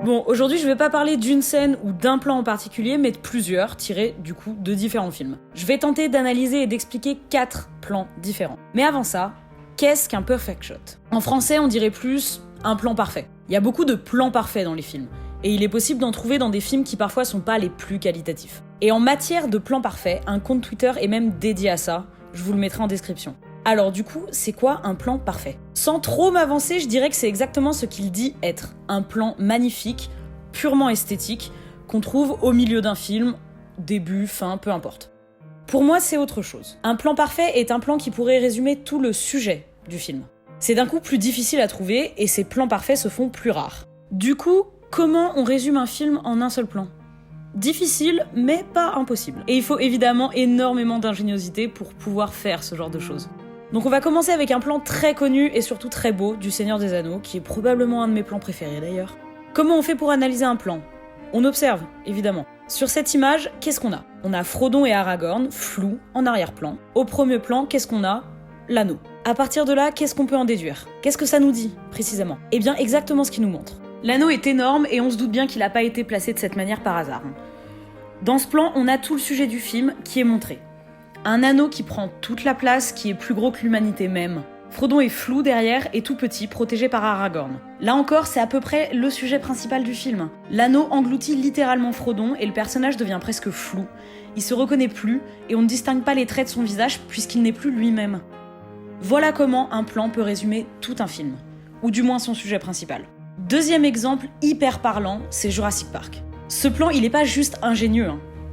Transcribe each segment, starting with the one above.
Bon, aujourd'hui je vais pas parler d'une scène ou d'un plan en particulier, mais de plusieurs, tirés du coup de différents films. Je vais tenter d'analyser et d'expliquer 4 plans différents. Mais avant ça, qu'est-ce qu'un perfect shot ? En français, on dirait plus un plan parfait. Il y a beaucoup de plans parfaits dans les films, et il est possible d'en trouver dans des films qui parfois sont pas les plus qualitatifs. Et en matière de plans parfaits, un compte Twitter est même dédié à ça, je vous le mettrai en description. Alors du coup, c'est quoi un plan parfait ? Sans trop m'avancer, je dirais que c'est exactement ce qu'il dit être. Un plan magnifique, purement esthétique, qu'on trouve au milieu d'un film, début, fin, peu importe. Pour moi, c'est autre chose. Un plan parfait est un plan qui pourrait résumer tout le sujet du film. C'est d'un coup plus difficile à trouver et ces plans parfaits se font plus rares. Du coup, comment on résume un film en un seul plan ? Difficile, mais pas impossible. Et il faut évidemment énormément d'ingéniosité pour pouvoir faire ce genre de choses. Donc on va commencer avec un plan très connu et surtout très beau du Seigneur des Anneaux, qui est probablement un de mes plans préférés d'ailleurs. Comment on fait pour analyser un plan ? On observe, évidemment. Sur cette image, qu'est-ce qu'on a ? On a Frodon et Aragorn, flous, en arrière-plan. Au premier plan, qu'est-ce qu'on a ? L'anneau. À partir de là, qu'est-ce qu'on peut en déduire ? Qu'est-ce que ça nous dit, précisément ? Eh bien, exactement ce qu'il nous montre. L'anneau est énorme et on se doute bien qu'il n'a pas été placé de cette manière par hasard. Dans ce plan, on a tout le sujet du film qui est montré. Un anneau qui prend toute la place, qui est plus gros que l'humanité même. Frodon est flou derrière et tout petit, protégé par Aragorn. Là encore, c'est à peu près le sujet principal du film. L'anneau engloutit littéralement Frodon et le personnage devient presque flou. Il se reconnaît plus et on ne distingue pas les traits de son visage puisqu'il n'est plus lui-même. Voilà comment un plan peut résumer tout un film, ou du moins son sujet principal. Deuxième exemple hyper parlant, c'est Jurassic Park. Ce plan, il est pas juste ingénieux,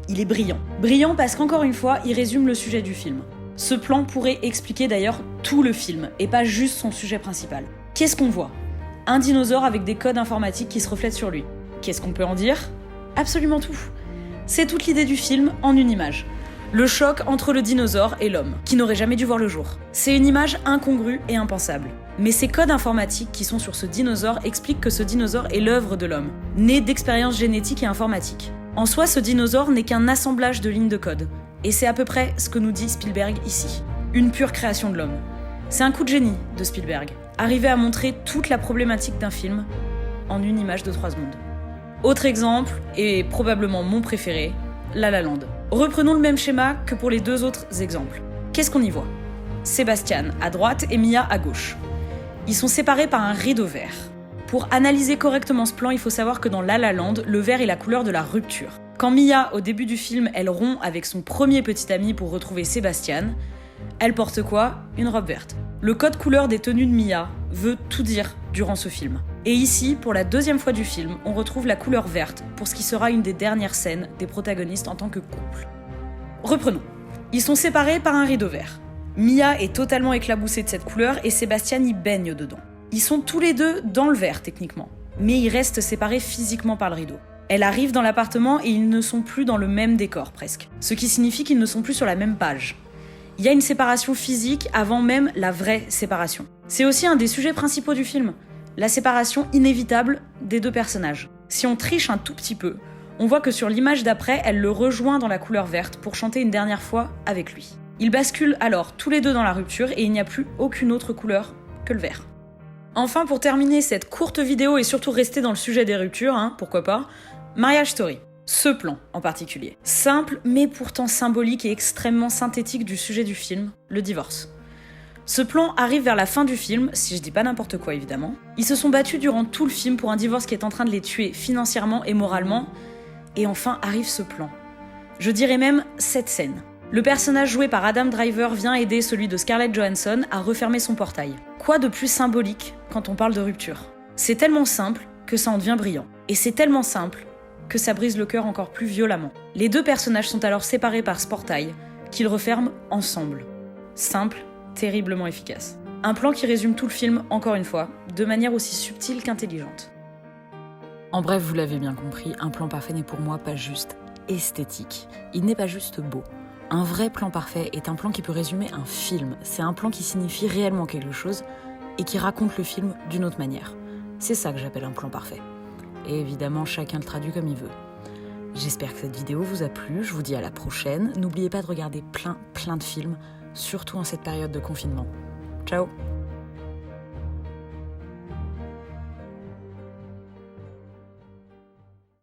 il est brillant. Brillant parce qu'encore une fois, il résume le sujet du film. Ce plan pourrait expliquer d'ailleurs tout le film, et pas juste son sujet principal. Qu'est-ce qu'on voit ? Un dinosaure avec des codes informatiques qui se reflètent sur lui. Qu'est-ce qu'on peut en dire ? Absolument tout. C'est toute l'idée du film en une image. Le choc entre le dinosaure et l'homme, qui n'aurait jamais dû voir le jour. C'est une image incongrue et impensable. Mais ces codes informatiques qui sont sur ce dinosaure expliquent que ce dinosaure est l'œuvre de l'homme, né d'expériences génétiques et informatiques. En soi, ce dinosaure n'est qu'un assemblage de lignes de code. Et c'est à peu près ce que nous dit Spielberg ici. Une pure création de l'homme. C'est un coup de génie de Spielberg. Arriver à montrer toute la problématique d'un film en une image de 3 secondes. Autre exemple, et probablement mon préféré, La La Land. Reprenons le même schéma que pour les 2 autres exemples. Qu'est-ce qu'on y voit ? Sébastien à droite et Mia à gauche. Ils sont séparés par un rideau vert. Pour analyser correctement ce plan, il faut savoir que dans La La Land, le vert est la couleur de la rupture. Quand Mia, au début du film, elle rompt avec son premier petit ami pour retrouver Sébastien, elle porte quoi ? Une robe verte. Le code couleur des tenues de Mia veut tout dire durant ce film. Et ici, pour la 2e fois du film, on retrouve la couleur verte pour ce qui sera une des dernières scènes des protagonistes en tant que couple. Reprenons. Ils sont séparés par un rideau vert. Mia est totalement éclaboussée de cette couleur et Sébastien y baigne dedans. Ils sont tous les deux dans le vert techniquement, mais ils restent séparés physiquement par le rideau. Elle arrive dans l'appartement et ils ne sont plus dans le même décor presque, ce qui signifie qu'ils ne sont plus sur la même page. Il y a une séparation physique avant même la vraie séparation. C'est aussi un des sujets principaux du film, la séparation inévitable des 2 personnages. Si on triche un tout petit peu, on voit que sur l'image d'après, elle le rejoint dans la couleur verte pour chanter une dernière fois avec lui. Ils basculent alors tous les 2 dans la rupture et il n'y a plus aucune autre couleur que le vert. Enfin, pour terminer cette courte vidéo et surtout rester dans le sujet des ruptures, pourquoi pas, Marriage Story. Ce plan en particulier. Simple mais pourtant symbolique et extrêmement synthétique du sujet du film, le divorce. Ce plan arrive vers la fin du film, si je dis pas n'importe quoi évidemment. Ils se sont battus durant tout le film pour un divorce qui est en train de les tuer financièrement et moralement, et enfin arrive ce plan. Je dirais même cette scène. Le personnage joué par Adam Driver vient aider celui de Scarlett Johansson à refermer son portail. Quoi de plus symbolique quand on parle de rupture ? C'est tellement simple que ça en devient brillant. Et c'est tellement simple que ça brise le cœur encore plus violemment. Les 2 personnages sont alors séparés par ce portail qu'ils referment ensemble. Simple, terriblement efficace. Un plan qui résume tout le film, encore une fois, de manière aussi subtile qu'intelligente. En bref, vous l'avez bien compris, un plan parfait n'est pour moi pas juste esthétique. Il n'est pas juste beau. Un vrai plan parfait est un plan qui peut résumer un film. C'est un plan qui signifie réellement quelque chose et qui raconte le film d'une autre manière. C'est ça que j'appelle un plan parfait. Et évidemment, chacun le traduit comme il veut. J'espère que cette vidéo vous a plu, je vous dis à la prochaine. N'oubliez pas de regarder plein de films, surtout en cette période de confinement. Ciao!